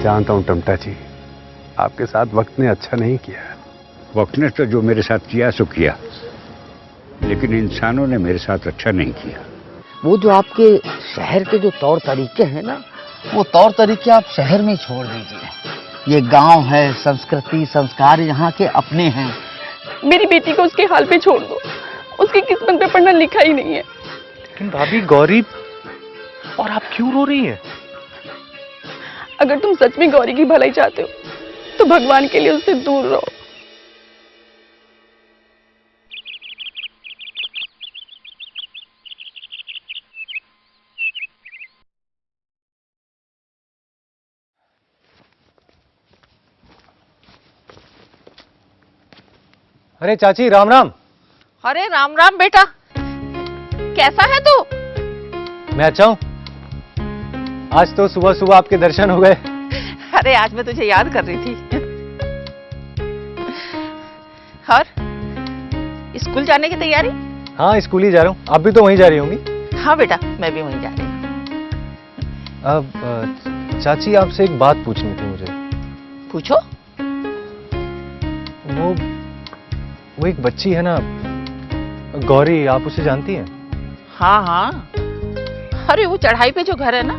जानता हूं टमटा जी, आपके साथ वक्त ने अच्छा नहीं किया। वक्त ने तो जो मेरे साथ किया सो किया, लेकिन इंसानों ने मेरे साथ अच्छा नहीं किया। वो जो आपके शहर के जो तौर तरीके हैं ना, वो तौर तरीके आप शहर में छोड़ दीजिए। ये गांव है, संस्कृति संस्कार यहाँ के अपने हैं। मेरी बेटी को उसके हाल पे छोड़ दो, उसकी किस्मत पे पढ़ना लिखा ही नहीं है। लेकिन भाभी गौरी, और आप क्यों रो रही हैं? अगर तुम सच में गौरी की भलाई चाहते हो तो भगवान के लिए उससे दूर रहो। अरे चाची, राम राम। अरे राम राम बेटा, कैसा है तू? मैं अच्छा हूं। आज तो सुबह सुबह आपके दर्शन हो गए। अरे आज मैं तुझे याद कर रही थी। और स्कूल जाने की तैयारी? हाँ, स्कूल ही जा रहा हूँ। आप भी तो वहीं जा रही होंगी? हाँ बेटा, मैं भी वहीं जा रही हूँ। अब चाची, आपसे एक बात पूछनी थी मुझे। पूछो। वो एक बच्ची है ना, गौरी, आप उसे जानती हैं? हाँ हाँ, अरे वो चढ़ाई पे जो घर है ना,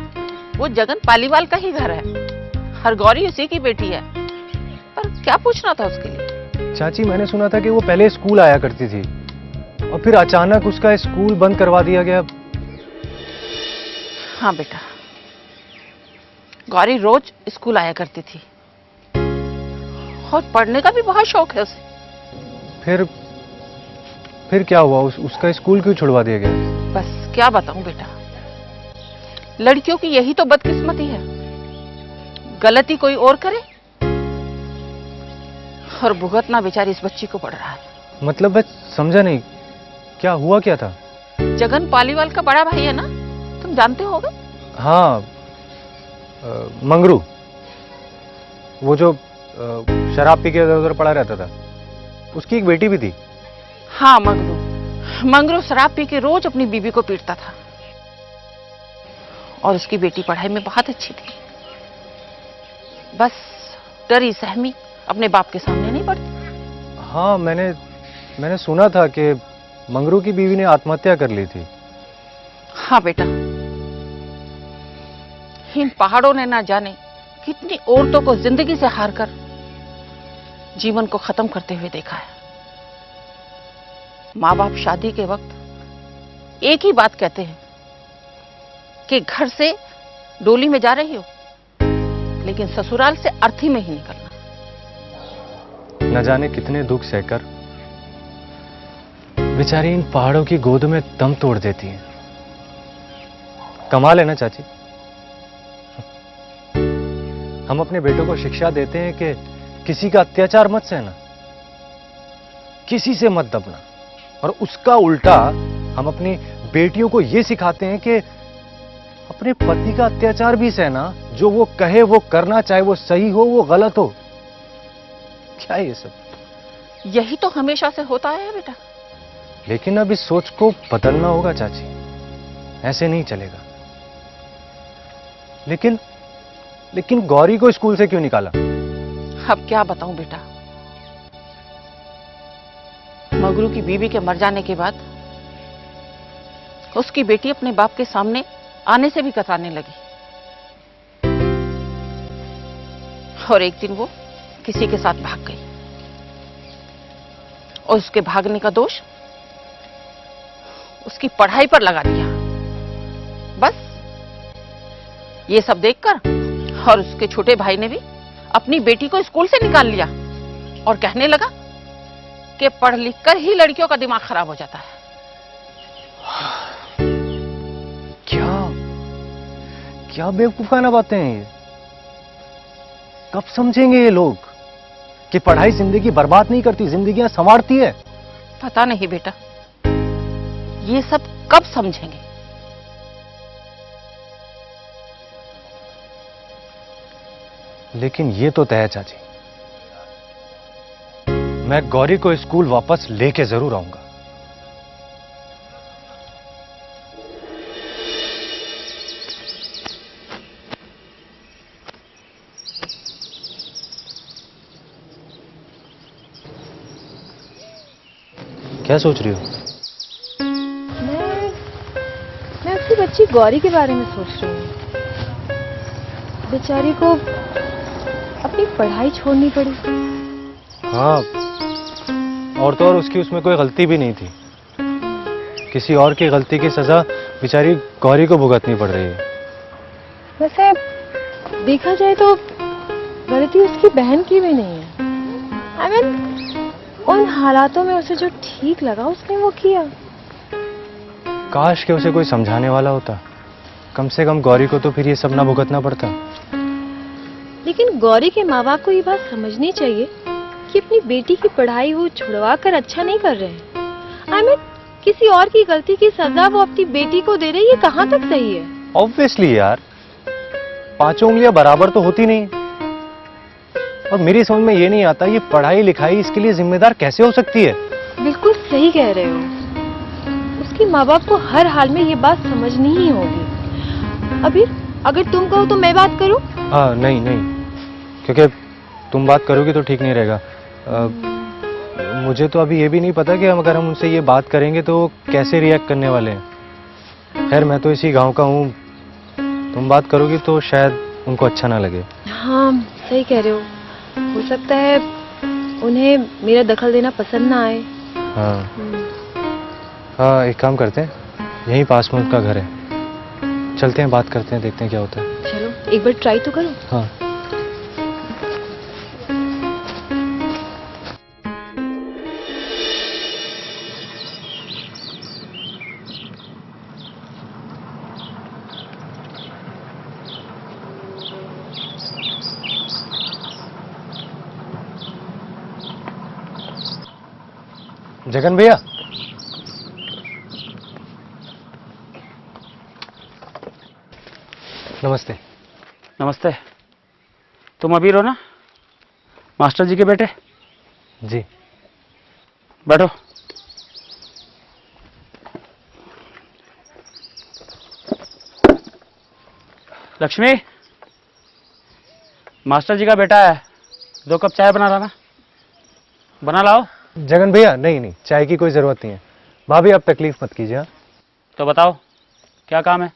वो जगन पालीवाल का ही घर है। हर गौरी उसी की बेटी है। पर क्या पूछना था उसके लिए? चाची, मैंने सुना था कि वो पहले स्कूल आया करती थी और फिर अचानक उसका स्कूल बंद करवा दिया गया। हाँ बेटा, गौरी रोज स्कूल आया करती थी और पढ़ने का भी बहुत शौक है उसे। फिर क्या हुआ? उसका स्कूल क्यों छुड़वा दिया गया? बस क्या बताऊं बेटा, लड़कियों की यही तो बदकिस्मती है। गलती कोई और करे और भुगतना बेचारी इस बच्ची को पड़ रहा है। मतलब मैं समझा नहीं, क्या हुआ क्या था? जगन पालीवाल का बड़ा भाई है ना, तुम जानते होगे? हाँ, मंगरू, वो जो शराब पी के इधर उधर पड़ा रहता था, उसकी एक बेटी भी थी। हाँ, मंगरू शराब पी के रोज अपनी बीबी को पीटता था और उसकी बेटी पढ़ाई में बहुत अच्छी थी। बस डरी सहमी अपने बाप के सामने नहीं पड़ती। हाँ, मैंने सुना था कि मंगरू की बीवी ने आत्महत्या कर ली थी। हाँ बेटा, इन पहाड़ों ने ना जाने कितनी औरतों को जिंदगी से हार कर जीवन को खत्म करते हुए देखा है। माँ बाप शादी के वक्त एक ही बात कहते हैं कि घर से डोली में जा रही हो, लेकिन ससुराल से अर्थी में ही निकलना। न जाने कितने दुख सहकर बेचारी इन पहाड़ों की गोद में दम तोड़ देती हैं। कमाल है ना चाची। हम अपने बेटों को शिक्षा देते हैं कि किसी का अत्याचार मत सहना, किसी से मत दबना, और उसका उल्टा हम अपनी बेटियों को यह सिखाते हैं कि अपने पति का अत्याचार भी सहना, जो वो कहे वो करना, चाहे वो सही हो वो गलत हो। क्या है ये सब? यही तो हमेशा से होता है बेटा। लेकिन अब इस सोच को बदलना होगा चाची, ऐसे नहीं चलेगा। लेकिन गौरी को स्कूल से क्यों निकाला? अब क्या बताऊं बेटा, मगरू की बीवी के मर जाने के बाद उसकी बेटी अपने बाप के सामने आने से भी कतराने लगी, और एक दिन वो किसी के साथ भाग गई और उसके भागने का दोष उसकी पढ़ाई पर लगा दिया। बस ये सब देखकर और उसके छोटे भाई ने भी अपनी बेटी को स्कूल से निकाल लिया और कहने लगा कि पढ़ लिख कर ही लड़कियों का दिमाग खराब हो जाता है। क्या बेवकूफाना बातें हैं ये। कब समझेंगे ये लोग कि पढ़ाई जिंदगी बर्बाद नहीं करती, जिंदगियां संवारती है। पता नहीं बेटा, ये सब कब समझेंगे। लेकिन ये तो तय है चाची, मैं गौरी को स्कूल वापस लेके जरूर आऊंगा। क्या सोच रही हो? मैं अपनी बच्ची गौरी के बारे में सोच रही हूँ। बेचारी को अपनी पढ़ाई छोड़नी पड़ी। हाँ, और तो और उसकी उसमें कोई गलती भी नहीं थी। किसी और की गलती की सजा बेचारी गौरी को भुगतनी पड़ रही है। वैसे देखा जाए तो गलती उसकी बहन की भी नहीं है। I mean, उन हालातों में उसे जो ठीक लगा उसने वो किया। काश के उसे कोई समझाने वाला होता। कम से कम गौरी को तो फिर ये सब ना भुगतना पड़ता। लेकिन गौरी के माँ बाप को ये बात समझनी चाहिए कि अपनी बेटी की पढ़ाई वो छुड़वा कर अच्छा नहीं कर रहे हैं। I mean, किसी और की गलती की सजा वो अपनी बेटी को दे रही है, कहाँ तक सही है? ऑब्वियसली यार, पांचों उंगलियां बराबर तो होती नहीं। और मेरी समझ में ये नहीं आता ये पढ़ाई लिखाई इसके लिए जिम्मेदार कैसे हो सकती है। बिल्कुल सही कह रहे हो। उसके माँ बाप को हर हाल में ये बात समझनी ही होगी। अभी अगर तुम कहो तो मैं बात करूं? हाँ, नहीं नहीं, क्योंकि तुम बात करोगी तो ठीक नहीं रहेगा। मुझे तो अभी ये भी नहीं पता कि अगर हम उनसे ये बात करेंगे तो कैसे रिएक्ट करने वाले हैं। खैर, मैं तो इसी गांव का हूँ, तुम बात करोगी तो शायद उनको अच्छा ना लगे। हाँ, सही कह रहे हो सकता है उन्हें मेरा दखल देना पसंद ना आए। हाँ हाँ, एक काम करते हैं, यहीं पास में उनका घर है, चलते हैं, बात करते हैं, देखते हैं क्या होता है। चलो एक बार ट्राई तो करो। हाँ। जगन भैया, नमस्ते। नमस्ते। तुम अबीर हो ना, मास्टर जी के बेटे? जी। बैठो। लक्ष्मी, मास्टर जी का बेटा है, 2 कप चाय बना लाना। बना लाओ। जगन भैया, नहीं नहीं, चाय की कोई जरूरत नहीं है। भाभी आप तकलीफ मत कीजिए। तो बताओ क्या काम है?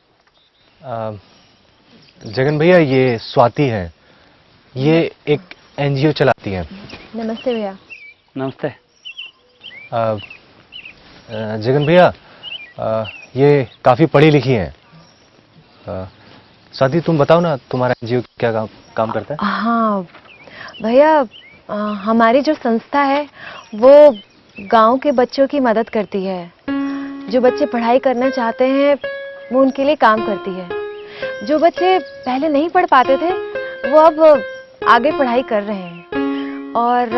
जगन भैया, ये स्वाति है, ये एक एनजीओ चलाती है। नमस्ते भैया। नमस्ते। जगन भैया, ये काफी पढ़ी लिखी हैं। स्वाति, तुम बताओ ना, तुम्हारा एनजीओ क्या काम करता है? हाँ भैया, हमारी जो संस्था है वो गांव के बच्चों की मदद करती है। जो बच्चे पढ़ाई करना चाहते हैं वो उनके लिए काम करती है। जो बच्चे पहले नहीं पढ़ पाते थे वो अब आगे पढ़ाई कर रहे हैं। और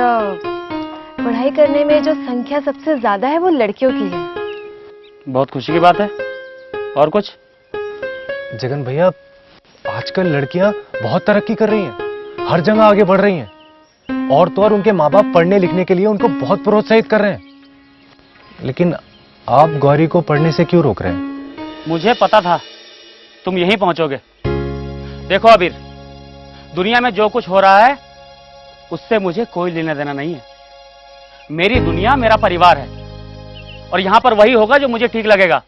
पढ़ाई करने में जो संख्या सबसे ज्यादा है वो लड़कियों की है। बहुत खुशी की बात है। और कुछ? जगन भैया, आजकल लड़कियां बहुत तरक्की कर रही हैं, हर जगह आगे बढ़ रही हैं, और तो और उनके माँ बाप पढ़ने लिखने के लिए उनको बहुत प्रोत्साहित कर रहे हैं। लेकिन आप गौरी को पढ़ने से क्यों रोक रहे हैं? मुझे पता था तुम यहीं पहुंचोगे। देखो अबीर, दुनिया में जो कुछ हो रहा है उससे मुझे कोई लेना देना नहीं है। मेरी दुनिया मेरा परिवार है, और यहां पर वही होगा जो मुझे ठीक लगेगा।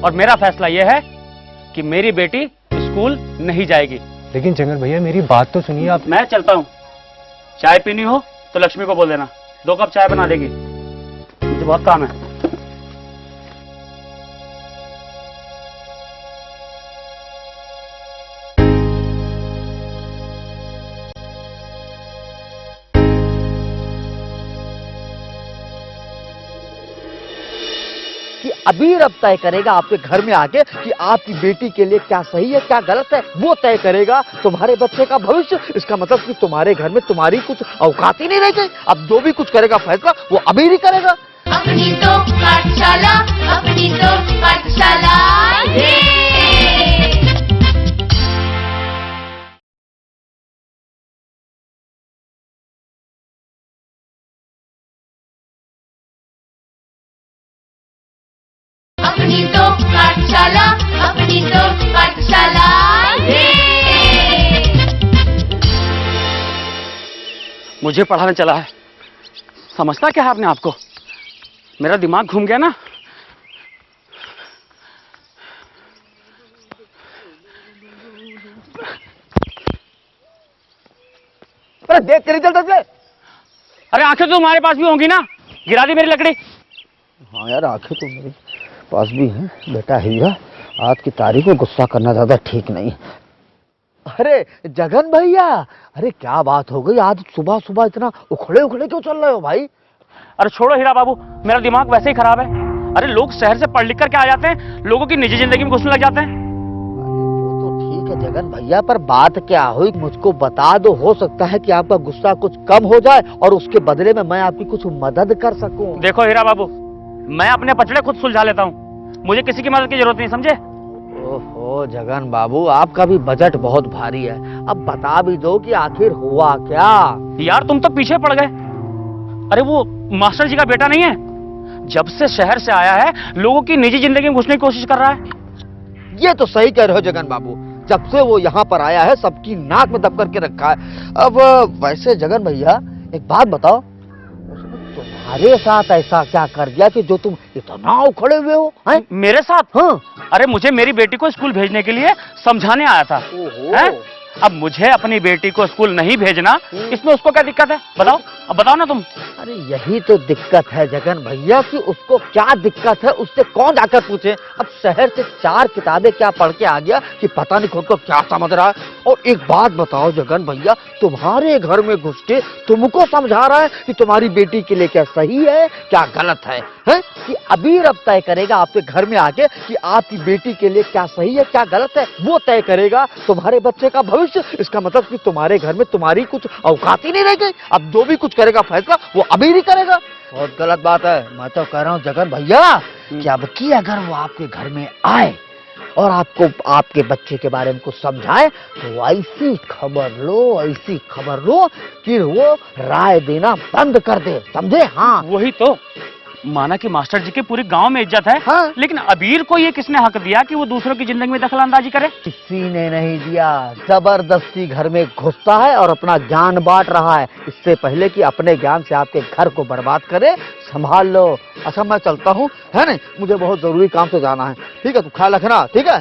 और मेरा फैसला यह है कि मेरी बेटी स्कूल नहीं जाएगी। लेकिन जगन भैया, मेरी बात तो सुनिए आप। मैं चलता हूं। चाय पीनी हो तो लक्ष्मी को बोल देना, 2 कप चाय बना देगी। मुझे बहुत काम है। कि अबीर अब तय करेगा आपके घर में आके कि आपकी बेटी के लिए क्या सही है क्या गलत है। वो तय करेगा तुम्हारे बच्चे का भविष्य। इसका मतलब कि तुम्हारे घर में तुम्हारी कुछ औकात ही नहीं रह गई। अब जो भी कुछ करेगा फैसला वो अबीर ही करेगा। अपनी तो पाठशाला, अपनी तो पाठशाला ये। अपनी तो पाठशाला, अपनी तो पाठशाला ये। मुझे पढ़ाने चला है, समझता क्या है अपने आप को? मेरा दिमाग घूम गया ना। अरे देख कर ही चलता से। अरे आंखें तो तुम्हारे पास भी होंगी ना, गिरा दी मेरी लकड़ी। हाँ यार, आंखें तो मेरे पास भी हैं। बेटा हीरा, आज की तारीख में गुस्सा करना ज्यादा ठीक नहीं। अरे जगन भैया, अरे क्या बात हो गई, आज सुबह सुबह इतना उखड़े उखड़े क्यों चल रहे हो भाई? अरे छोड़ो हीरा बाबू, मेरा दिमाग वैसे ही खराब है। अरे लोग शहर से पढ़ लिख कर के आ जाते हैं, लोगों की निजी जिंदगी में घुसने लग जाते हैं। वो तो ठीक है जगन भैया, पर बात क्या हुई मुझको बता दो। हो सकता है कि आपका गुस्सा कुछ कम हो जाए और उसके बदले में मैं आपकी कुछ मदद कर सकूं। देखो हीरा बाबू, मैं अपने पचड़े खुद सुलझा लेता हूँ, मुझे किसी की मदद की जरूरत नहीं, समझे? ओहो जगन बाबू, आपका भी बजट बहुत भारी है। अब बता भी दो कि आखिर हुआ क्या? यार तुम तो पीछे पड़ गए। अरे वो मास्टर जी का बेटा नहीं है, जब से शहर से आया है लोगों की निजी जिंदगी में घुसने की कोशिश कर रहा है। ये तो सही कह रहे हो जगन बाबू, जब से वो यहाँ पर आया है सबकी नाक में दब करके रखा है। अब वैसे जगन भैया एक बात बताओ, उसने तुम्हारे साथ ऐसा क्या कर दिया कि जो तुम इतना उखड़े हुए हो? हैं? मेरे साथ? हाँ। अरे मुझे मेरी बेटी को स्कूल भेजने के लिए समझाने आया था। हैं? अब मुझे अपनी बेटी को स्कूल नहीं भेजना, इसमें उसको क्या दिक्कत है? बताओ, अब बताओ ना तुम। अरे यही तो दिक्कत है जगन भैया कि उसको क्या दिक्कत है, उससे कौन जाकर पूछे। अब शहर से 4 किताबें क्या पढ़ के आ गया कि पता नहीं खुद को क्या समझ रहा है। और एक बात बताओ जगन भैया, तुम्हारे घर में घुस के तुमको समझा रहा है कि तुम्हारी बेटी के लिए क्या सही है क्या गलत है, हैं? कि अबीर अब तय करेगा आपके घर में आके कि आपकी बेटी के लिए क्या सही है क्या गलत है। वो तय करेगा तुम्हारे बच्चे का भविष्य। इसका मतलब कि तुम्हारे घर में तुम्हारी कुछ औकात ही नहीं रह गई। अब जो भी कुछ करेगा फैसला वो अबीर ही करेगा। बहुत गलत बात है। मैं तो कह रहा हूँ जगन भैया कि अब की अगर वो आपके घर में आए और आपको आपके बच्चे के बारे में कुछ समझाए तो ऐसी खबर लो कि वो राय देना बंद कर दे, समझे? हाँ वही तो, माना कि मास्टर जी के पूरे गांव में इज्जत है। हाँ। लेकिन अबीर को ये किसने हक दिया कि वो दूसरों की जिंदगी में दखलंदाजी करे? किसी ने नहीं दिया, जबरदस्ती घर में घुसता है और अपना ज्ञान बांट रहा है, इससे पहले कि अपने ज्ञान से आपके घर को बर्बाद करे। संभाल लो। अच्छा मैं चलता हूँ, है ना, मुझे बहुत जरूरी काम से जाना है। ठीक है, तू ख्याल रखना। ठीक है?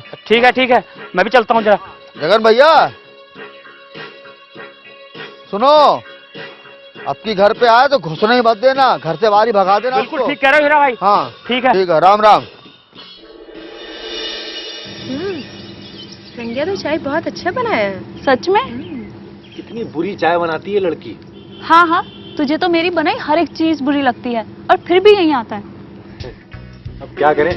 ठीक है, मैं भी चलता हूँ जरा। जगन भैया सुनो, अब की घर पे आए तो घुसने ही मत देना, घर से बाहर ही भगा देना। बिल्कुल उसको। ठीक कह रहे हो हीरा भाई। हाँ ठीक है। ठीक है, राम राम। संज्ञा तो चाय बहुत अच्छा बनाया है। सच में? कितनी बुरी चाय बनाती है लड़की। हाँ हाँ, तुझे तो मेरी बनाई हर एक चीज बुरी लगती है और फिर भी यहीं आता है। अब क्या करें,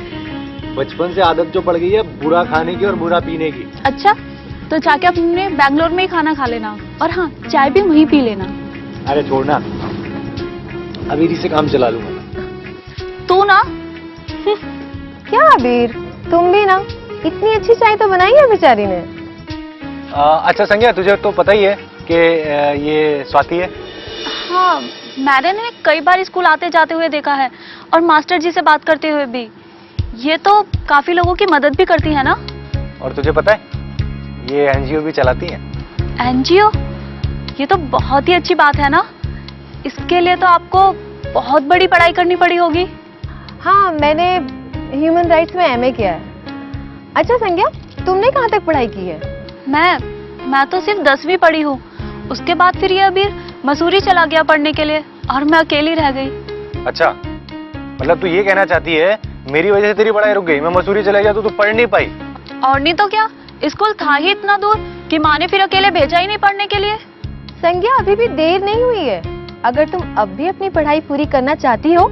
बचपन से आदत जो पड़ गई है बुरा खाने की और बुरा पीने की। अच्छा, तो जाके अपने बैंगलोर में ही खाना खा लेना और हाँ, चाय भी वहीं पी लेना। अरे छोड़ना, अबीर से काम चला लूंगा। तू ना क्या अबीर, तुम भी ना, इतनी अच्छी चाय तो बनाई है बेचारी ने। अच्छा संज्ञा, तुझे तो पता ही है कि ये स्वाति है। हाँ, मैंने ने कई बार स्कूल आते जाते हुए देखा है और मास्टर जी से बात करते हुए भी। ये तो काफी लोगों की मदद भी करती है ना। और तुझे पता है ये एनजीओ भी चलाती है। एनजीओ? ये तो बहुत ही अच्छी बात है ना। इसके लिए तो आपको बहुत बड़ी पढ़ाई करनी पड़ी होगी। हाँ, मैंने ह्यूमन राइट्स में एमए किया है। अच्छा संज्ञा, तुमने कहाँ तक पढ़ाई की है? मैं तो सिर्फ 10वीं पढ़ी हूँ। उसके बाद फिर ये अबीर मसूरी चला गया पढ़ने के लिए और मैं अकेली रह गई। अच्छा, मतलब तू ये कहना चाहती है मेरी वजह से तेरी पढ़ाई रुक गई, मैं मसूरी चला गया तो तू पढ़ नहीं पाई? और नहीं तो क्या, स्कूल था ही इतना दूर कि माँ ने फिर अकेले भेजा ही नहीं पढ़ने के लिए। संज्ञा, अभी भी देर नहीं हुई है। अगर तुम अब भी अपनी पढ़ाई पूरी करना चाहती हो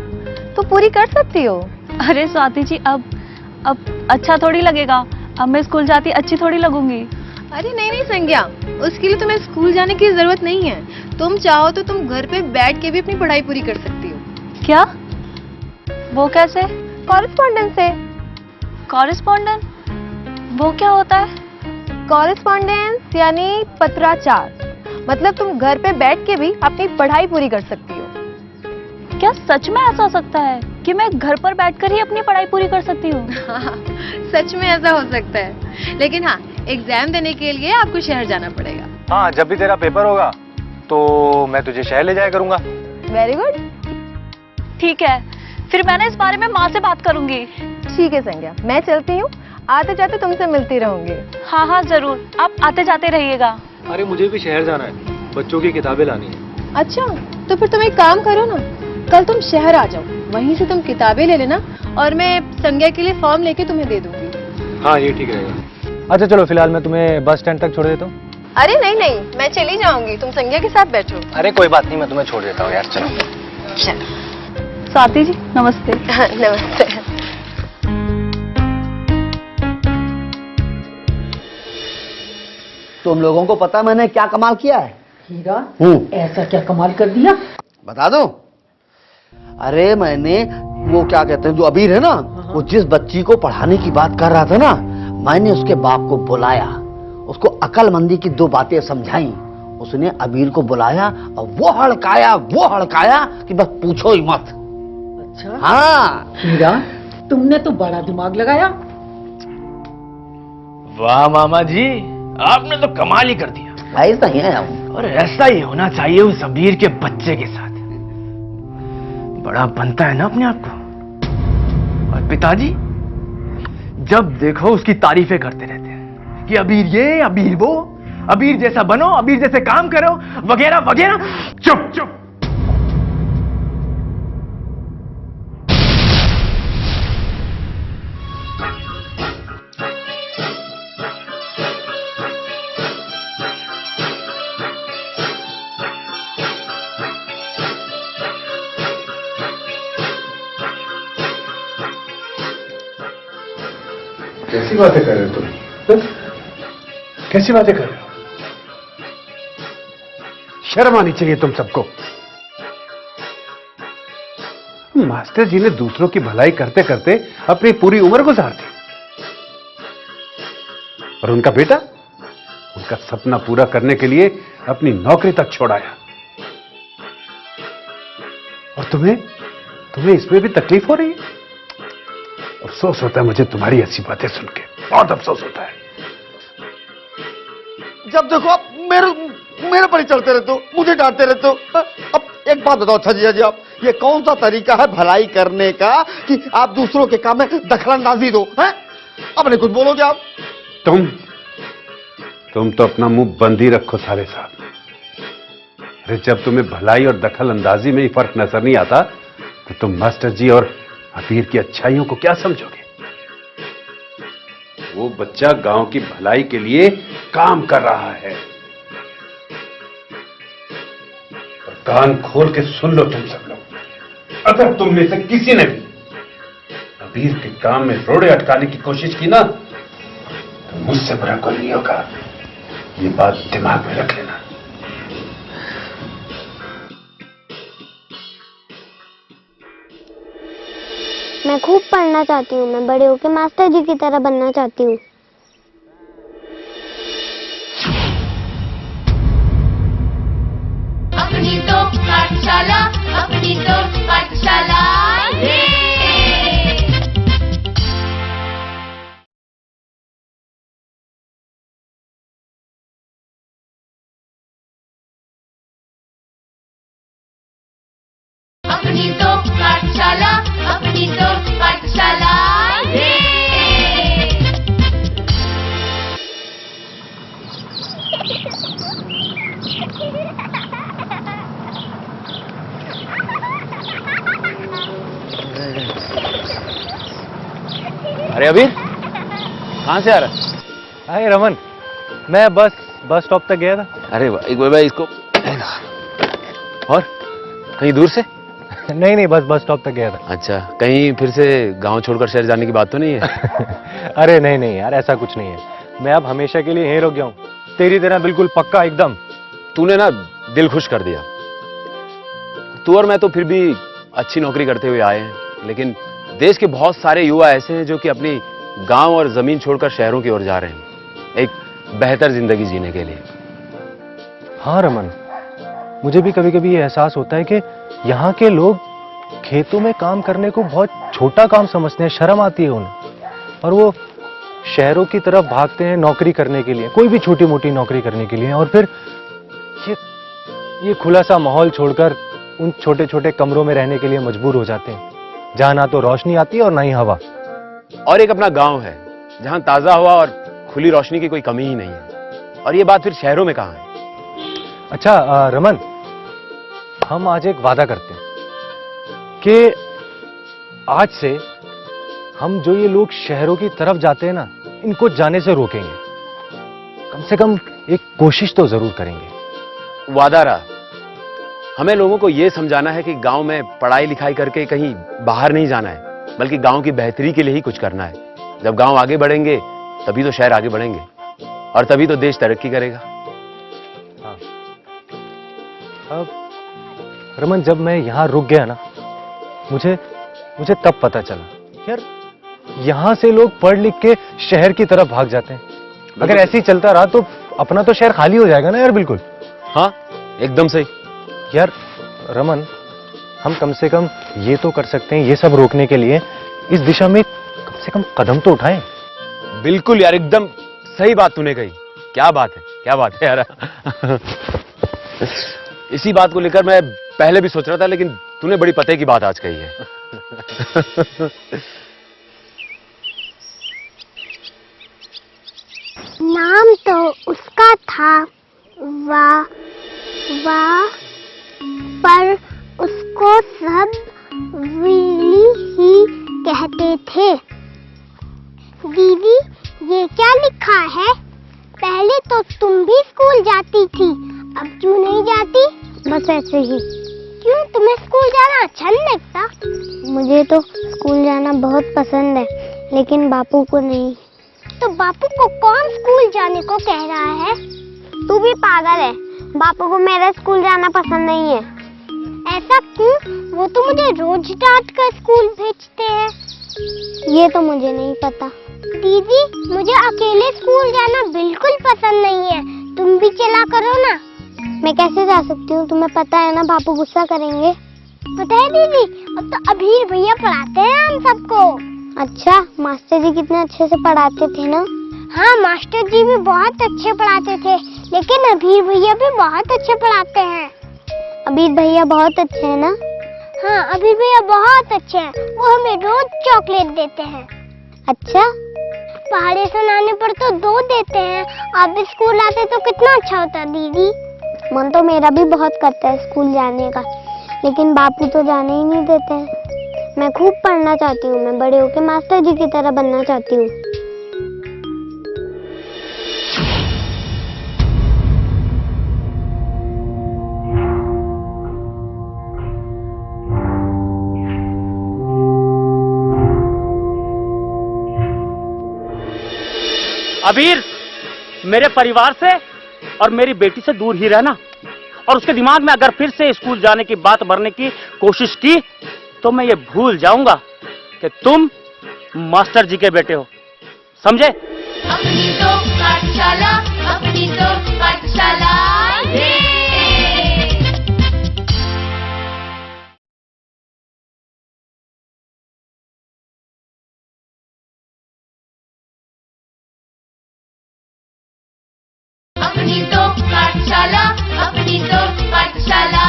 तो पूरी कर सकती हो। अरे स्वाति जी, अब अच्छा थोड़ी लगेगा। अब मैं स्कूल जाती अच्छी थोड़ी लगूंगी। अरे नहीं संज्ञा, उसके लिए तुम्हें स्कूल जाने की जरूरत नहीं है। तुम चाहो तो तुम घर पे बैठ के भी अपनी पढ़ाई पूरी कर सकती हो। क्या? वो कैसे? कॉरेस्पॉन्डेंस से। कॉरेस्पॉन्डेंट? वो क्या होता है? कॉरेस्पॉन्डेंस यानी पत्राचार। मतलब तुम घर पे बैठ के भी अपनी पढ़ाई पूरी कर सकती हो। क्या सच में ऐसा हो सकता है कि मैं घर पर बैठकर ही अपनी पढ़ाई पूरी कर सकती हूँ? सच में ऐसा हो सकता है, लेकिन हाँ, एग्जाम देने के लिए आपको शहर जाना पड़ेगा। हाँ, जब भी तेरा पेपर होगा तो मैं तुझे शहर ले जाया करूंगा। Very good. ठीक है, फिर मैं ना इस बारे में माँ से बात करूंगी। ठीक है संज्ञा, मैं चलती हूँ, आते जाते तुमसे मिलती रहूंगी। हाँ हाँ जरूर, आप आते जाते रहिएगा। अरे मुझे भी शहर जाना है, बच्चों की किताबें लानी है। अच्छा, तो फिर तुम एक काम करो ना, कल तुम शहर आ जाओ, वहीं से तुम किताबें ले लेना और मैं संज्ञा के लिए फॉर्म लेके तुम्हें दे दूंगी। हाँ ये ठीक रहेगा। अच्छा चलो, फिलहाल मैं तुम्हें बस स्टैंड तक छोड़ देता हूँ। अरे नहीं नहीं, मैं चली जाऊंगी, तुम संज्ञा के साथ बैठो। अरे कोई बात नहीं, मैं तुम्हें छोड़ देता हूँ यार, चलो। स्वाति जी नमस्ते। नमस्ते। तुम लोगों को पता मैंने क्या कमाल किया है? हीरा, ऐसा क्या कमाल कर दिया? बता दो। अरे मैंने वो क्या कहते हैं, जो अबीर है ना, वो जिस बच्ची को पढ़ाने की बात कर रहा था ना, मैंने उसके बाप को बुलाया, उसको अकलमंदी की 2 बातें समझाई। उसने अबीर को बुलाया और वो हड़काया कि बस पूछो ही मत। अच्छा हाँ हीरा, तुमने तो बड़ा दिमाग लगाया। वाह मामा जी, आपने तो कमाल ही कर दिया। ऐसा ही है। और ऐसा ही होना चाहिए उस अबीर के बच्चे के साथ। बड़ा बनता है ना अपने आप को। और पिताजी जब देखो उसकी तारीफें करते रहते हैं कि अबीर ये, अबीर वो, अबीर जैसा बनो, अबीर जैसे काम करो, वगैरह वगैरह। चुप चुप। कैसी बातें कर रहे हो तुम? कैसी बातें कर रहे हो? शर्म आनी चाहिए तुम सबको। मास्टर जी ने दूसरों की भलाई करते करते अपनी पूरी उम्र गुजार दी, और उनका बेटा उनका सपना पूरा करने के लिए अपनी नौकरी तक छोड़ाया। और तुम्हें इसमें भी तकलीफ हो रही है? अफसोस होता है मुझे तुम्हारी ऐसी बातें सुन के, बहुत अफसोस होता है। जब देखो आप मेरे पर ही चढ़ते रहते हो, मुझे डांटते रहते हो। अब एक बात बताओ अच्छा जीजा जी, आप ये कौन सा तरीका है भलाई करने का कि आप दूसरों के काम में दखलंदाजी दो? हैं? अब नहीं कुछ बोलोगे आप? तुम तो अपना मुंह बंद ही रखो साले साहब। अरे जब तुम्हें भलाई और दखल अंदाजी में ही फर्क नजर नहीं आता, तो तुम मास्टर जी और अबीर की अच्छाइयों को क्या समझोगे? वो बच्चा गांव की भलाई के लिए काम कर रहा है। और कान खोल के सुन लो तुम सब लोग, अगर तुम में से किसी ने भी अबीर के काम में रोड़े अटकाने की कोशिश की ना, तो मुझसे बुरा कोई नहीं होगा। ये बात दिमाग में रख लेना। मैं खूब पढ़ना चाहती हूँ, मैं बड़े होकर मास्टर जी की तरह बनना चाहती हूँ। अपनी तो पाठशाला, अपनी तो पाठशाला। अपनी तो पाठशाला, अपनी तो पाठशाला। अरे अबीर, कहाँ से आ रहा है? हाय रमन, मैं बस स्टॉप तक गया था। अरे एक बार इसको। और कहीं दूर से? नहीं, बस स्टॉप तक गया था। अच्छा, कहीं फिर से गांव छोड़कर शहर जाने की बात तो नहीं है? अरे नहीं यार, ऐसा कुछ नहीं है। मैं अब हमेशा के लिए यहीं रुक गया हूँ, तेरी तरह बिल्कुल पक्का एकदम। तूने ना दिल खुश कर दिया। तू और मैं तो फिर भी अच्छी नौकरी करते हुए आए हैं, लेकिन देश के बहुत सारे युवा ऐसे हैं जो कि अपनी गांव और जमीन छोड़कर शहरों की ओर जा रहे हैं, एक बेहतर जिंदगी जीने के लिए। हाँ रमन, मुझे भी कभी कभी ये एहसास होता है कि यहाँ के लोग खेतों में काम करने को बहुत छोटा काम समझते हैं, शर्म आती है उन्हें, और वो शहरों की तरफ भागते हैं नौकरी करने के लिए, कोई भी छोटी मोटी नौकरी करने के लिए, और फिर ये खुला सा माहौल छोड़कर उन छोटे छोटे कमरों में रहने के लिए मजबूर हो जाते हैं। जहां ना तो रोशनी आती है और ना ही हवा। और एक अपना गांव है जहां ताजा हवा और खुली रोशनी की कोई कमी ही नहीं है। और ये बात फिर शहरों में कहां है? अच्छा रमन, हम आज एक वादा करते हैं कि आज से हम जो ये लोग शहरों की तरफ जाते हैं ना, इनको जाने से रोकेंगे। कम से कम एक कोशिश तो जरूर करेंगे। वादा रहा। हमें लोगों को यह समझाना है कि गांव में पढ़ाई लिखाई करके कहीं बाहर नहीं जाना है, बल्कि गांव की बेहतरी के लिए ही कुछ करना है। जब गांव आगे बढ़ेंगे तभी तो शहर आगे बढ़ेंगे और तभी तो देश तरक्की करेगा। हाँ। अब रमन, जब मैं यहां रुक गया ना, मुझे तब पता चला यार, यहां से लोग पढ़ लिख के शहर की तरफ भाग जाते हैं। अगर ऐसे ही चलता रहा तो अपना तो शहर खाली हो जाएगा ना यार। बिल्कुल। हाँ, एकदम सही। यार रमन, हम कम से कम ये तो कर सकते हैं, ये सब रोकने के लिए इस दिशा में कम से कम कदम तो उठाएं। बिल्कुल यार, एकदम सही बात तूने कही। क्या बात है, क्या बात है यार। इसी बात को लेकर मैं पहले भी सोच रहा था, लेकिन तूने बड़ी पते की बात आज कही है। नाम तो उसका था पर उसको सब विली ही कहते थे। दीदी, ये क्या लिखा है? पहले तो तुम भी स्कूल जाती थी, अब क्यों नहीं जाती? बस ऐसे ही। क्यों, तुम्हें स्कूल जाना अच्छा नहीं लगता? मुझे तो स्कूल जाना बहुत पसंद है, लेकिन बापू को नहीं। तो बापू को कौन स्कूल जाने को कह रहा है? तू भी पागल है। बापू को मेरा स्कूल जाना पसंद नहीं है। ऐसा क्यों? वो तो मुझे रोज डांट कर स्कूल भेजते हैं। ये तो मुझे नहीं पता। दीदी, मुझे अकेले स्कूल जाना बिल्कुल पसंद नहीं है। तुम भी चला करो ना। मैं कैसे जा सकती हूँ? तुम्हें पता है ना, बापू गुस्सा करेंगे। पता है दीदी, अब तो अभीर भैया पढ़ाते हैं हम सबको। अच्छा, मास्टर जी कितने अच्छे से पढ़ाते थे ना? हाँ, मास्टर जी भी बहुत अच्छे पढ़ाते थे, लेकिन अभीर भैया भी बहुत अच्छे पढ़ाते हैं। अभीर भैया बहुत अच्छे हैं ना? हाँ, अभीर भैया बहुत अच्छे हैं। वो हमें रोज चॉकलेट देते हैं। अच्छा, पहाड़ी सुनाने पर तो 2 देते हैं। आप भी स्कूल आते तो कितना अच्छा होता दीदी। मन तो मेरा भी बहुत करता है स्कूल जाने का, लेकिन बापू तो जाने ही नहीं देते हैं। मैं खूब पढ़ना चाहती हूँ। मैं बड़े होके मास्टर जी की तरह बनना चाहती हूँ। अबीर, मेरे परिवार से और मेरी बेटी से दूर ही रहना। और उसके दिमाग में अगर फिर से स्कूल जाने की बात भरने की कोशिश की तो मैं ये भूल जाऊंगा कि तुम मास्टर जी के बेटे हो। समझे? अपनी तो पाठशाला, अपनी तो पाठशाला। अपनी तो पाठशाला, अपनी तो पाठशाला।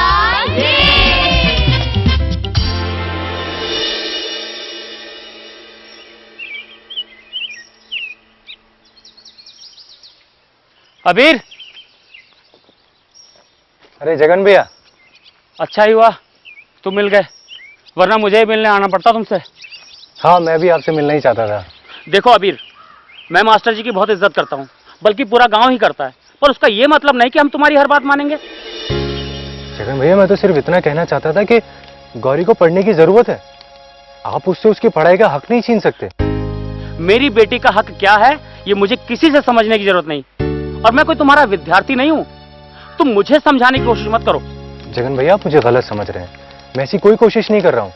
अबीर, अरे जगन भैया, अच्छा ही हुआ तुम मिल गए, वरना मुझे ही मिलने आना पड़ता तुमसे। हाँ, मैं भी आपसे मिलना ही चाहता था। देखो अबीर, मैं मास्टर जी की बहुत इज्जत करता हूँ, बल्कि पूरा गांव ही करता है, पर उसका ये मतलब नहीं कि हम तुम्हारी हर बात मानेंगे। जगन भैया, मैं तो सिर्फ इतना कहना चाहता था कि गौरी को पढ़ने की जरूरत है। आप उससे उसकी पढ़ाई का हक नहीं छीन सकते। मेरी बेटी का हक क्या है ये मुझे किसी से समझने की जरूरत नहीं, और मैं कोई तुम्हारा विद्यार्थी नहीं हूं। तुम मुझे समझाने की कोशिश मत करो। जगन भैया, आप मुझे गलत समझ रहे हैं। मैं ऐसी कोई कोशिश नहीं कर रहा हूं।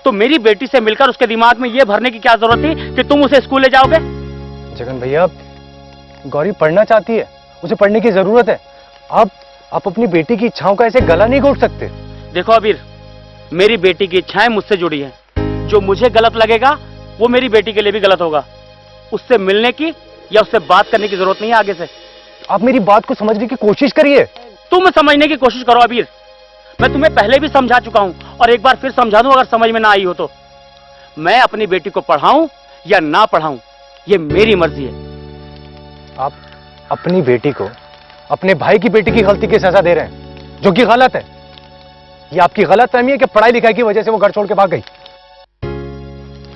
तो मेरी बेटी से मिलकर उसके दिमाग में यह भरने की क्या जरूरत थी कि तुम उसे स्कूल ले जाओगे? जगन भैया, गौरी पढ़ना चाहती है, उसे पढ़ने की जरूरत है। आप अपनी बेटी की इच्छाओं का ऐसे गला नहीं घोट सकते। देखो अबीर, मेरी बेटी की इच्छाएं मुझसे जुड़ी हैं। जो मुझे गलत लगेगा वो मेरी बेटी के लिए भी गलत होगा। उससे मिलने की या उससे बात करने की जरूरत नहीं है आगे से। आप मेरी बात को समझने की कोशिश करिए। तुम समझने की कोशिश करो अबीर। मैं तुम्हें पहले भी समझा चुका हूं और एक बार फिर समझा दूं अगर समझ में ना आई हो तो। मैं अपनी बेटी को पढ़ाऊं या ना पढ़ाऊं, ये मेरी मर्जी है। आप अपनी बेटी को अपने भाई की बेटी की गलती की सजा दे रहे हैं, जो कि गलत है। ये आपकी गलतफहमी है कि पढ़ाई लिखाई की वजह से वो घर छोड़ के भाग गई।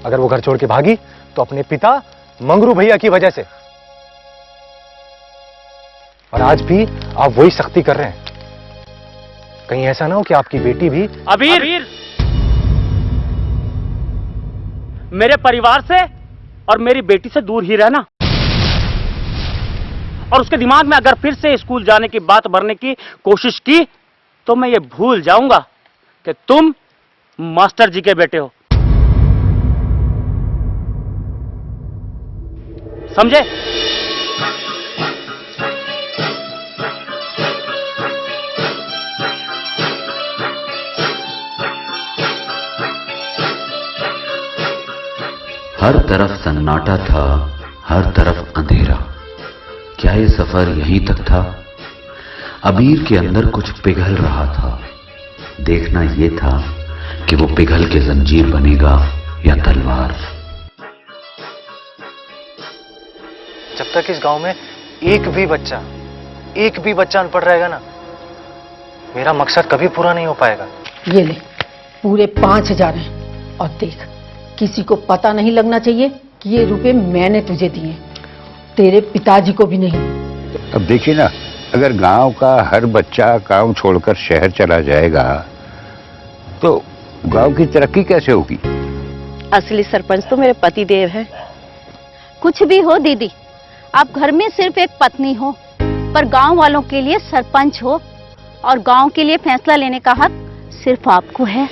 अगर वो घर छोड़ के भागी तो अपने पिता मंगरू भैया की वजह से, और आज भी आप वही सख्ती कर रहे हैं। कहीं ऐसा ना हो कि आपकी बेटी भी अबीर, मेरे परिवार से और मेरी बेटी से दूर ही रहना। और उसके दिमाग में अगर फिर से स्कूल जाने की बात भरने की कोशिश की तो मैं ये भूल जाऊंगा कि तुम मास्टर जी के बेटे हो। समझे? हर तरफ सन्नाटा था, हर तरफ अंधेरा। क्या ये सफर यहीं तक था? अबीर के अंदर कुछ पिघल रहा था। देखना ये था कि वो पिघल के जंजीर बनेगा या तलवार। जब तक इस गांव में एक भी बच्चा अनपढ़ रहेगा ना, मेरा मकसद कभी पूरा नहीं हो पाएगा। ये ले, पूरे 5,000 हैं। और देख, किसी को पता नहीं लगना चाहिए कि ये रुपए मैंने तुझे दिए, तेरे पिताजी को भी नहीं। अब देखिए ना, अगर गांव का हर बच्चा गांव छोड़कर शहर चला जाएगा तो गांव की तरक्की कैसे होगी? असली सरपंच तो मेरे पति देव हैं। कुछ भी हो दीदी, आप घर में सिर्फ एक पत्नी हो, पर गांव वालों के लिए सरपंच हो, और गांव के लिए फैसला लेने का हक सिर्फ आपको है।